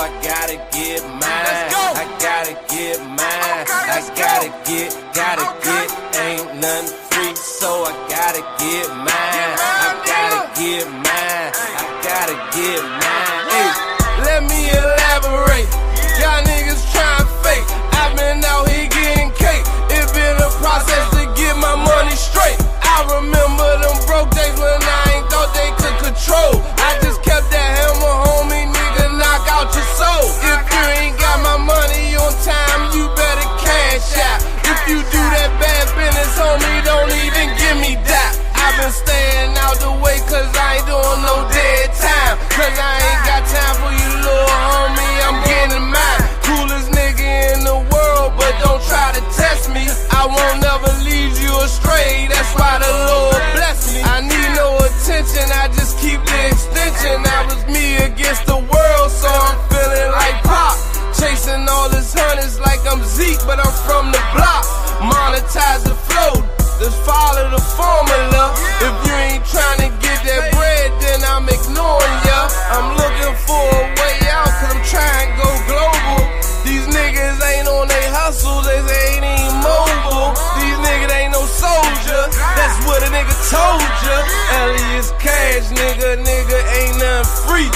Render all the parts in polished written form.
I gotta get mine. I gotta get mine. I gotta get, ain't nothing free, so I gotta get mine. I gotta get mine. I gotta get mine. Hey, let me elaborate. Y'all niggas trying fake. I've been out here getting cake. It been a process to get my money straight. I remember them broke days when I ain't thought they could control. I just kept that hammer, homie, nigga, knock out your soul. If you ain't got my money on time, you better cash out. If you do that bad business, homie, don't even give me that. I've been staying out the way cause I ain't doing no dead time. Cause I ain't got time for you, little homie, I'm getting mine. Coolest nigga in the world, but don't try to test me. I won't never lead you astray, that's why the Lord bless me. I need no attention, I just keep the extension. That was me against the world, so I'm feeling like Pop. Chasing all this hundreds like I'm Zeke, but I'm from the block. Monetize the flow, just follow the formula. If you ain't trying to get that bread, then I'm ignoring ya. I'm looking for a way out, cause I'm trying to go global. These niggas ain't on they hustle, they ain't even mobile. These niggas ain't no soldier, that's what a nigga told ya. Elias Cash, nigga ain't nothing free.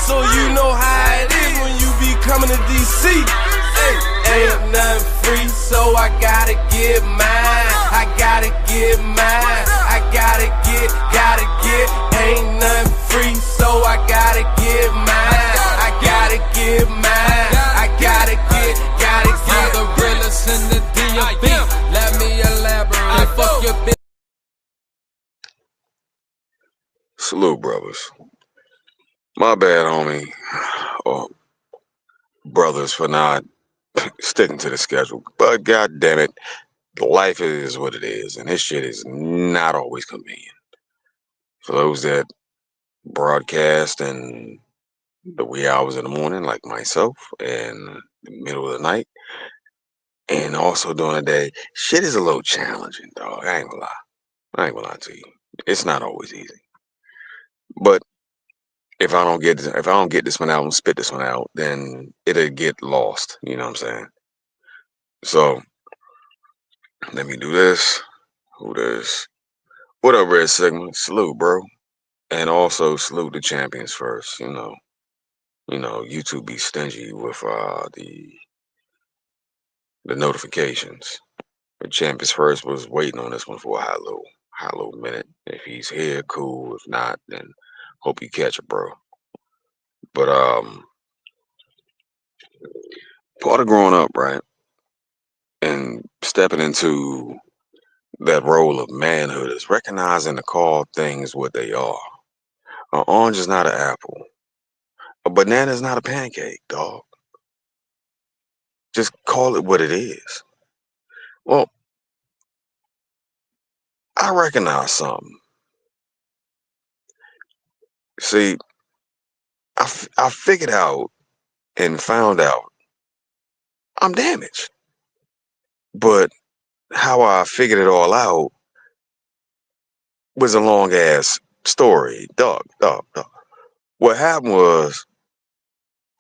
So you know how it is when you be coming to DC. Hey, ain't nothing free, so I gotta get mine. I gotta get mine. I gotta get, ain't nothing free, so I gotta get mine. I gotta get mine. I gotta get, the realest in the DMV. Let me elaborate. Fuck your bitch. Salute, brothers. My bad, homie. Or brothers for not sticking to the schedule. But god damn it, life is what it is, and this shit is not always convenient. For those that broadcast in the wee hours in the morning, like myself, and the middle of the night, and also during the day, shit is a little challenging, dog. I ain't gonna lie to you. It's not always easy. But if I don't get this one out and spit this one out, then it'll get lost. You know what I'm saying? So let me do this. Who this? What up, Red Sigma? Salute, bro. And also salute the champions first. You know, YouTube be stingy with the notifications. The champions first was waiting on this one for a high little minute. If he's here, cool. If not, then hope you catch it, bro. But part of growing up, right, and stepping into that role of manhood is recognizing to call things what they are. An orange is not an apple. A banana is not a pancake, dog. Just call it what it is. Well, I recognize something. See, I figured out and found out I'm damaged. But how I figured it all out was a long ass story. Dog. What happened was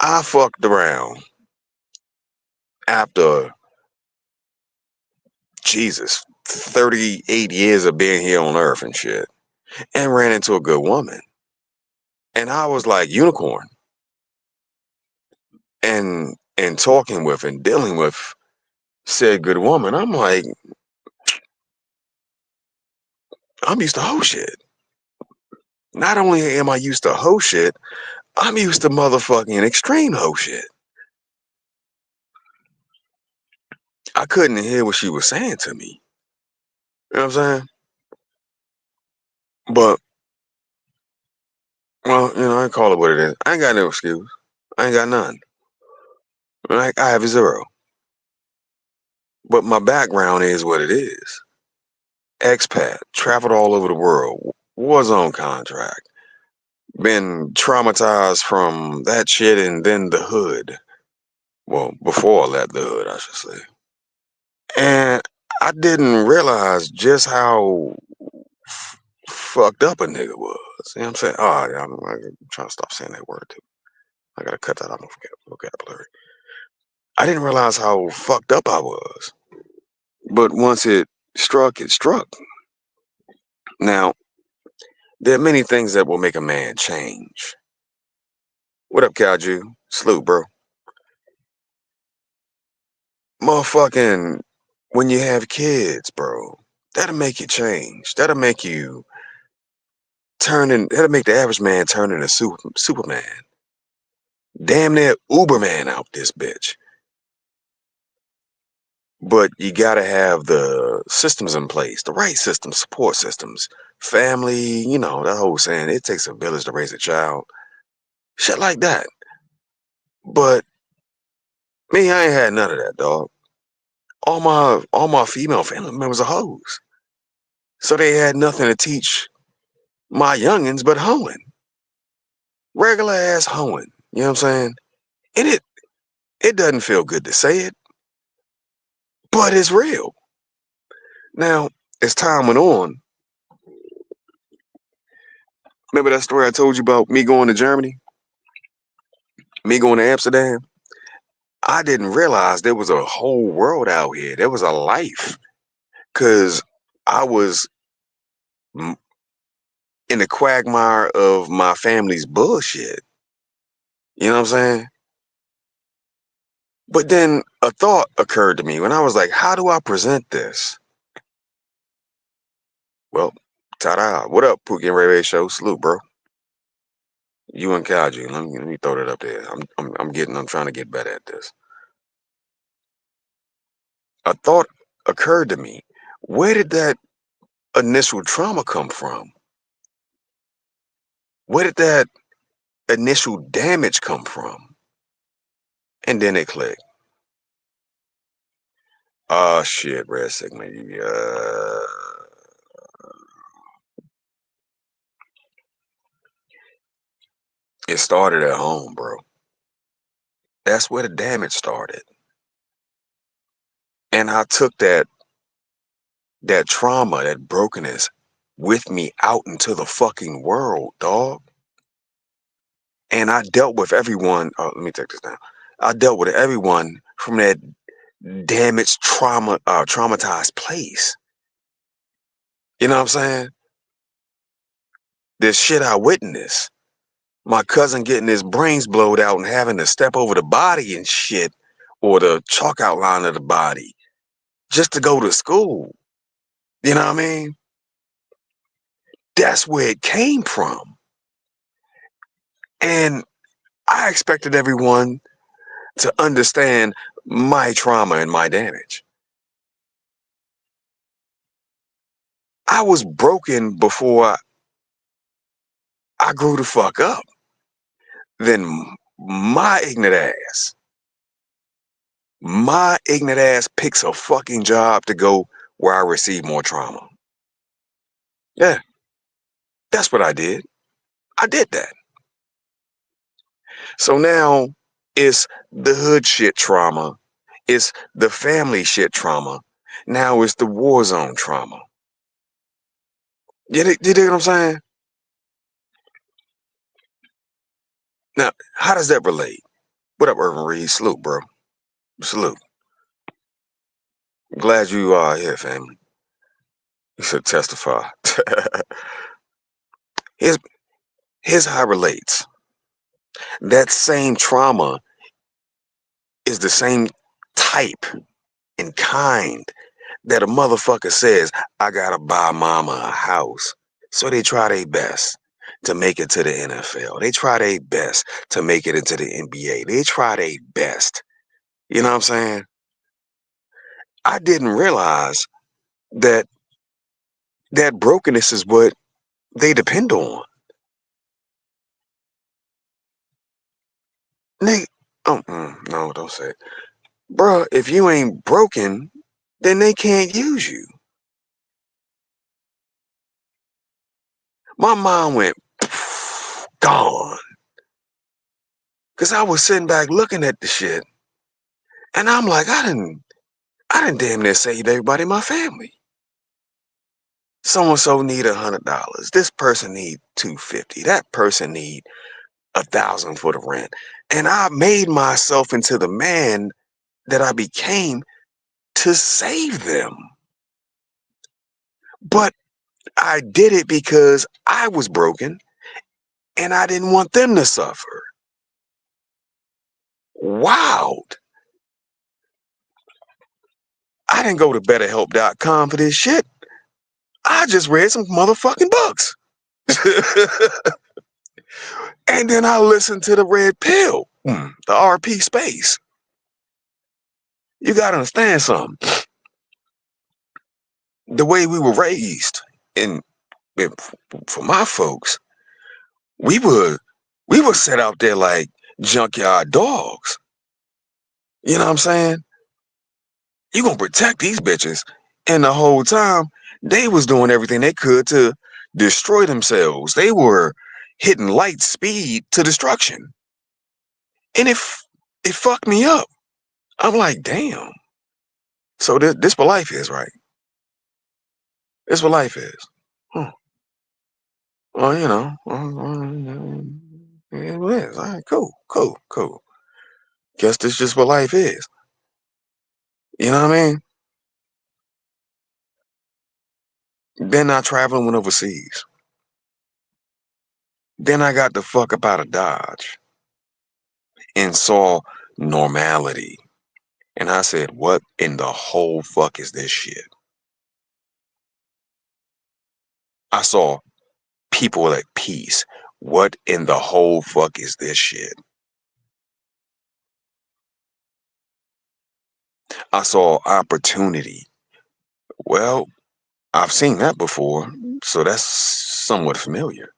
I fucked around after Jesus 38 years of being here on earth and shit, and ran into a good woman. And I was like unicorn. And talking with and dealing with said good woman, I'm like, I'm used to hoe shit. Not only am I used to hoe shit, I'm used to motherfucking extreme hoe shit. I couldn't hear what she was saying to me. You know what I'm saying? But, well, you know, I call it what it is. I ain't got no excuse. I ain't got none. Like, I have a zero. But my background is what it is. Expat, traveled all over the world, was on contract, been traumatized from that shit and then the hood. Well, before I left the hood, I should say. And I didn't realize just how fucked up a nigga was. You know what I'm saying? Oh, yeah, I'm trying to stop saying that word too. I gotta cut that out of my vocabulary. I didn't realize how fucked up I was. But once it struck, it struck. Now, there are many things that will make a man change. What up, Kaju? Salute, bro. Motherfucking, when you have kids, bro, that'll make you change. That'll make you that'll make the average man turn into Superman. Damn near Uberman out this bitch. But you gotta have the systems in place, the right systems, support systems, family, you know, that whole saying, it takes a village to raise a child. Shit like that. But me, I ain't had none of that, dog. All my female family members are hoes. So they had nothing to teach my youngins but hoeing. Regular ass hoeing. You know what I'm saying? And it doesn't feel good to say it, but it's real. Now, as time went on, remember that story I told you about me going to Germany? Me going to Amsterdam? I didn't realize there was a whole world out here. There was a life. Cause I was in the quagmire of my family's bullshit. You know what I'm saying? But then a thought occurred to me when I was like, how do I present this? Well, ta-da. What up, Pookie and Ray Ray Show? Salute, bro. You and Kaji. Let me throw that up there. I'm trying to get better at this. A thought occurred to me. Where did that initial trauma come from? Where did that initial damage come from? And then it clicked. Oh shit, red segment. It started at home, bro. That's where the damage started. And I took that trauma, that brokenness with me out into the fucking world, dog. And I dealt with everyone. Oh, let me take this down. I dealt with everyone from that damaged traumatized place. You know what I'm saying? This shit I witnessed. My cousin getting his brains blowed out and having to step over the body and shit, or the chalk outline of the body, just to go to school. You know what I mean? That's where it came from. And I expected everyone to understand my trauma and my damage. I was broken before I grew the fuck up. Then my ignorant ass picks a fucking job to go where I receive more trauma. Yeah, that's what I did. I did that. So now it's the hood shit trauma. It's the family shit trauma. Now it's the war zone trauma. You dig what I'm saying? Now, how does that relate? What up, Irvin Reed? Salute, bro. Salute. Glad you are here, family. You should testify. Here's how it relates. That same trauma is the same type and kind that a motherfucker says, I gotta buy mama a house. So they try their best to make it to the NFL. They try their best to make it into the NBA. They try their best. You know what I'm saying? I didn't realize that brokenness is what they depend on. Nigga, no, don't say it. Bruh, if you ain't broken, then they can't use you. My mind went gone. Cause I was sitting back looking at the shit, and I'm like, I didn't damn near save everybody in my family. So and so need $100. This person need $250. That person need 1,000 for the rent. And I made myself into the man that I became to save them. But I did it because I was broken and I didn't want them to suffer. Wow. I didn't go to betterhelp.com for this shit. I just read some motherfucking books. And then I listened to the Red Pill, the RP space. You gotta understand something. The way we were raised, and for my folks, we were set out there like junkyard dogs. You know what I'm saying? You gonna protect these bitches, and the whole time they was doing everything they could to destroy themselves. They were hitting light speed to destruction, and it fucked me up. I'm like, damn. So this what life is, right? This what life is. Huh. Well, you know, it is. All right, cool. Guess this just what life is. You know what I mean? Then I traveling went overseas. Then I got the fuck up out of Dodge and saw normality. And I said, what in the whole fuck is this shit? I saw people at peace. What in the whole fuck is this shit? I saw opportunity. Well, I've seen that before, so that's somewhat familiar.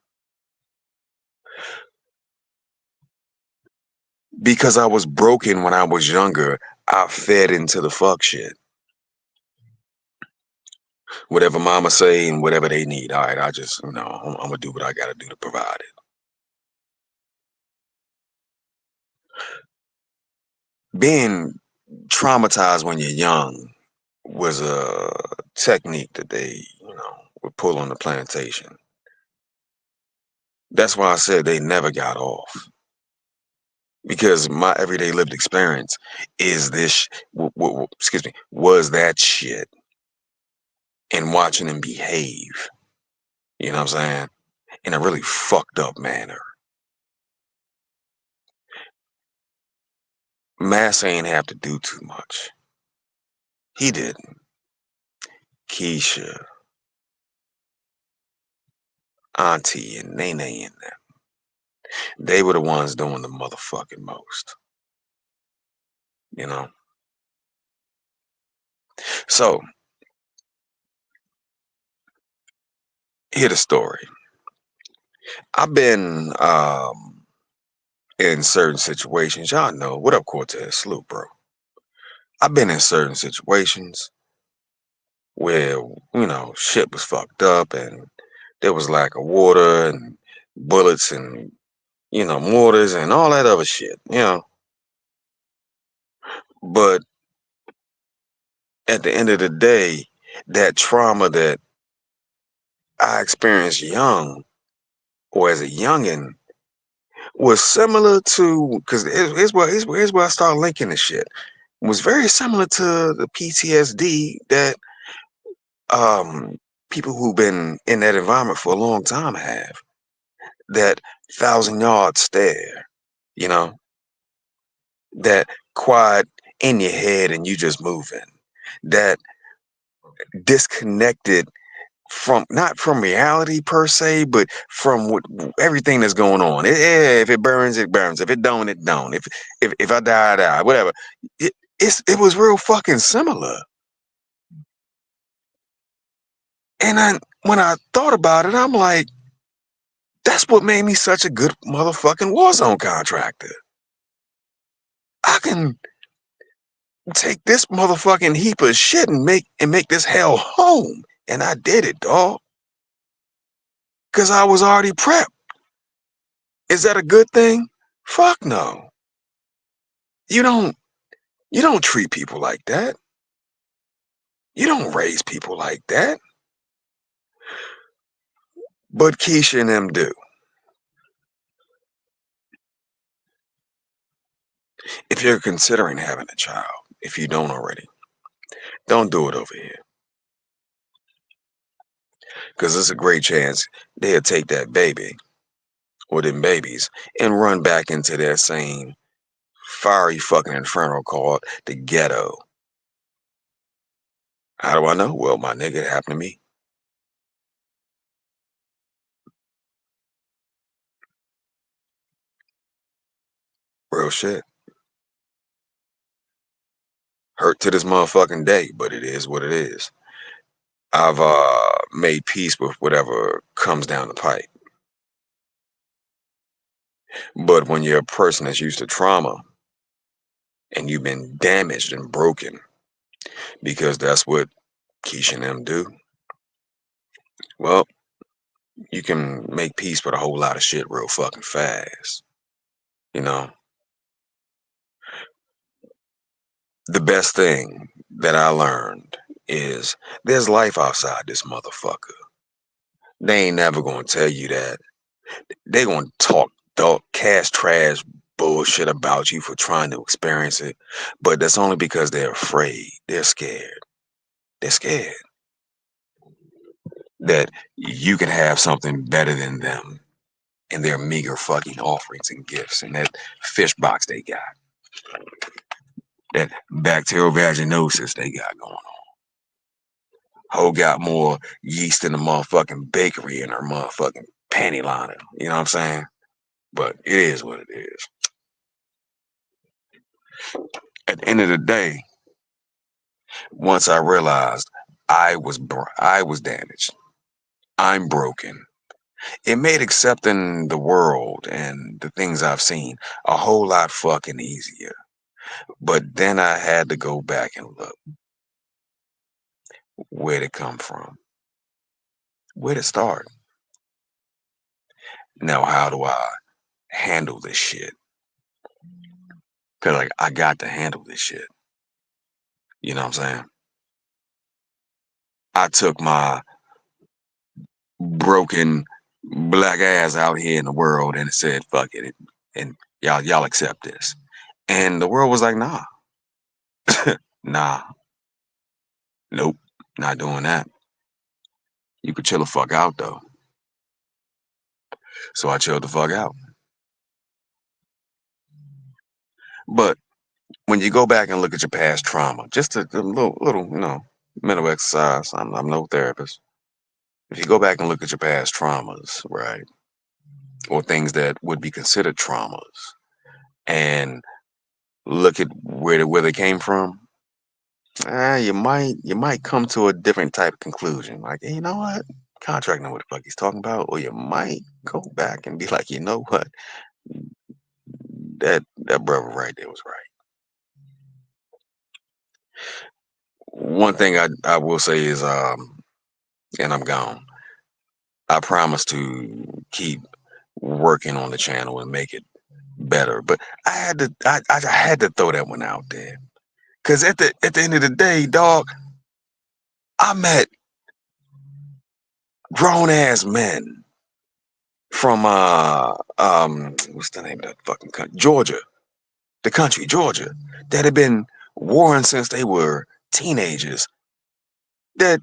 Because I was broken when I was younger, I fed into the fuck shit. Whatever mama say and whatever they need, all right, I just, I'm gonna do what I gotta do to provide it. Being traumatized when you're young was a technique that they, would pull on the plantation. That's why I said they never got off. Because my everyday lived experience is this, excuse me, was that shit. And watching them behave, you know what I'm saying, in a really fucked up manner. Mass ain't have to do too much. He didn't. Keisha, Auntie, and Nene and them, they were the ones doing the motherfucking most. You know? So, hear the story. I've been in certain situations. Y'all know. What up, Cortez? Salute, bro. I've been in certain situations where, shit was fucked up and there was lack of water and bullets and, mortars and all that other shit, But at the end of the day, that trauma that I experienced young or as a youngin' was similar to, because here's where I started linking this shit. It was very similar to the PTSD that people who've been in that environment for a long time have. That 1,000-yard stare, you know, that quiet in your head and you just moving. That disconnected from, not from reality per se, but from everything that's going on. If it burns, it burns. If it don't, it don't. If I die, I die. Whatever. It was real fucking similar. And when I thought about it, I'm like, that's what made me such a good motherfucking Warzone contractor. I can take this motherfucking heap of shit and make this hell home. And I did it, dog. Cause I was already prepped. Is that a good thing? Fuck no. You don't treat people like that. You don't raise people like that. But Keisha and them do. If you're considering having a child, if you don't already, don't do it over here. Because there's a great chance they'll take that baby or them babies and run back into their same fiery fucking inferno called the ghetto. How do I know? Well, my nigga, it happened to me. Real shit. Hurt to this motherfucking day, but it is what it is. I've made peace with whatever comes down the pipe. But when you're a person that's used to trauma and you've been damaged and broken, because that's what Keisha and them do, well, you can make peace with a whole lot of shit real fucking fast. You know, the best thing that I learned is there's life outside this motherfucker. They ain't never gonna tell you that. They gonna talk dog cash trash bullshit about you for trying to experience it, but that's only because they're afraid. They're scared. They're scared that you can have something better than them in their meager fucking offerings and gifts and that fish box they got, that bacterial vaginosis they got going on. Ho got more yeast in the motherfucking bakery in her motherfucking panty liner. You know what I'm saying? But it is what it is. At the end of the day, once I realized I was damaged, I'm broken. It made accepting the world and the things I've seen a whole lot fucking easier. But then I had to go back and look. Where'd it come from? Where'd it start? Now, how do I handle this shit? Because like I got to handle this shit. You know what I'm saying? I took my broken black ass out here in the world and said, fuck it. And y'all accept this. And the world was like, nah. Nah. Nope. Not doing that. You could chill the fuck out though. So I chilled the fuck out. But when you go back and look at your past trauma, just a little, mental exercise. I'm no therapist. If you go back and look at your past traumas, right, or things that would be considered traumas, and look at where they came from, you might come to a different type of conclusion. Like, hey, you know what? Contract know what the fuck he's talking about, or you might go back and be like, you know what? That brother right there was right. One thing I will say is, and I'm gone. I promise to keep working on the channel and make it better. But I had to throw that one out there. Cause at the end of the day, dog, I met grown ass men from what's the name of that fucking country? Georgia. The country, Georgia, that had been warring since they were teenagers, that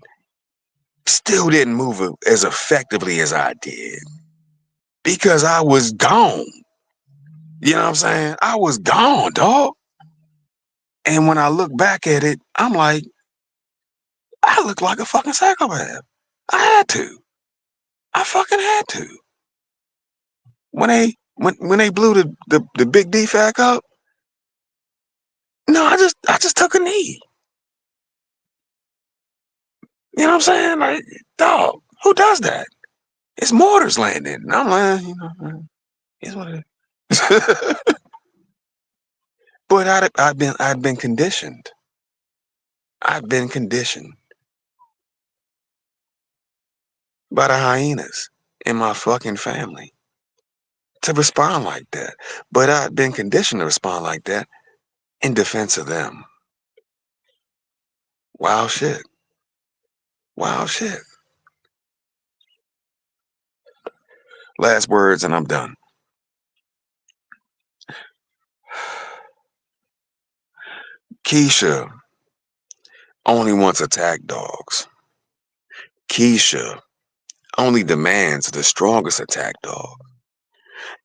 still didn't move as effectively as I did. Because I was gone. You know what I'm saying? I was gone, dog. And when I look back at it, I'm like, I look like a fucking psychopath. I had to. I fucking had to. When they blew the big defect up, no, I just took a knee. You know what I'm saying? Like, dog, who does that? It's mortars landing. And I'm like, it's what it is. But I'd been conditioned. I've been conditioned by the hyenas in my fucking family to respond like that. But I've been conditioned to respond like that in defense of them. Wow shit. Wow shit. Last words and I'm done. Keisha only wants attack dogs. Keisha only demands the strongest attack dog.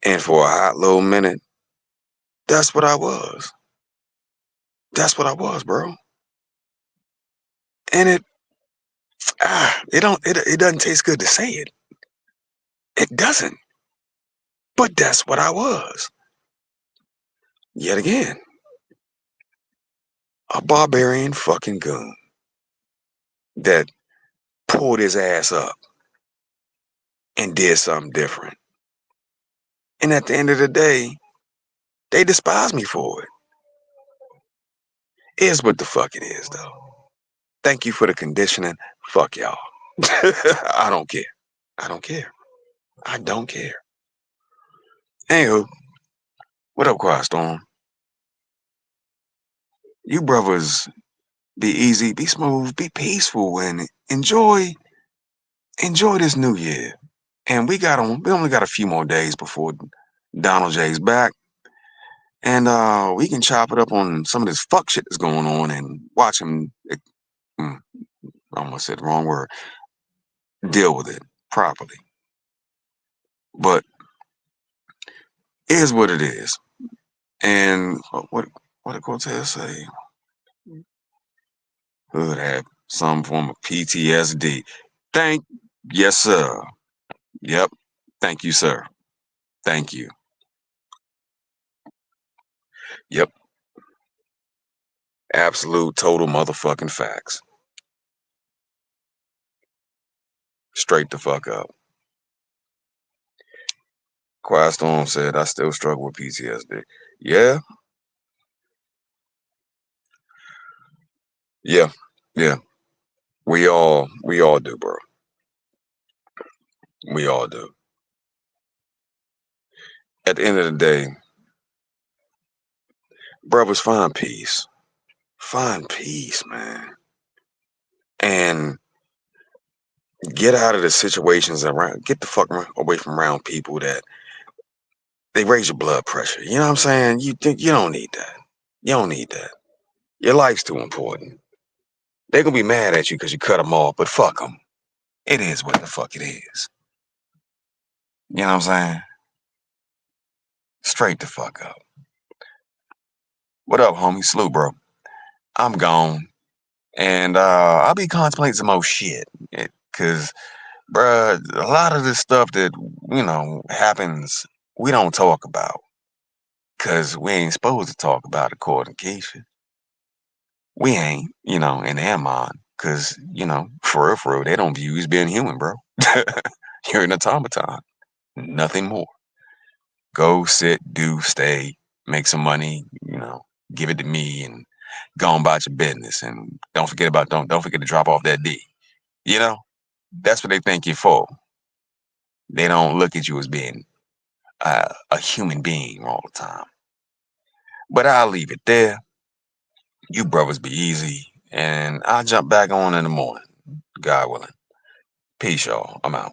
And for a hot little minute, that's what I was. That's what I was, bro. And it doesn't taste good to say it. It doesn't. But that's what I was. Yet again, a barbarian fucking goon that pulled his ass up and did something different. And at the end of the day, they despise me for it. Is what the fuck it is, though. Thank you for the conditioning. Fuck y'all. I don't care. I don't care. I don't care. Anywho, what up, Quiet Storm? You brothers be easy, be smooth, be peaceful, and enjoy this new year. And we only got a few more days before Donald J's back. And we can chop it up on some of this fuck shit that's going on and watch him. I almost said the wrong word. Deal with it properly. But it is what it is. And what did Cortez say? Hood have some form of PTSD. Yes, sir. Yep. Thank you, sir. Thank you. Yep. Absolute total motherfucking facts. Straight the fuck up. Quiet Storm said, I still struggle with PTSD. Yeah. Yeah. Yeah. We all do, bro. We all do. At the end of the day, brothers, find peace. Find peace, man. And get out of the situations around, get the fuck away from around people that they raise your blood pressure. You know what I'm saying? You don't need that. You don't need that. Your life's too important. They're gonna be mad at you because you cut them off, but fuck them. It is what the fuck it is. You know what I'm saying? Straight the fuck up. What up, homie? Salute, bro. I'm gone. And I'll be contemplating some more shit. Cause, bruh, a lot of this stuff that, happens, we don't talk about. Cause we ain't supposed to talk about it, according to Keisha. We ain't, in their mind. Cause, for real, they don't view you as being human, bro. You're an automaton. Nothing more. Go, sit, do, stay, make some money, give it to me and go on about your business. And don't forget to drop off that D. That's what they think you're for. They don't look at you as being a human being all the time. But I'll leave it there. You brothers be easy. And I'll jump back on in the morning. God willing. Peace, y'all. I'm out.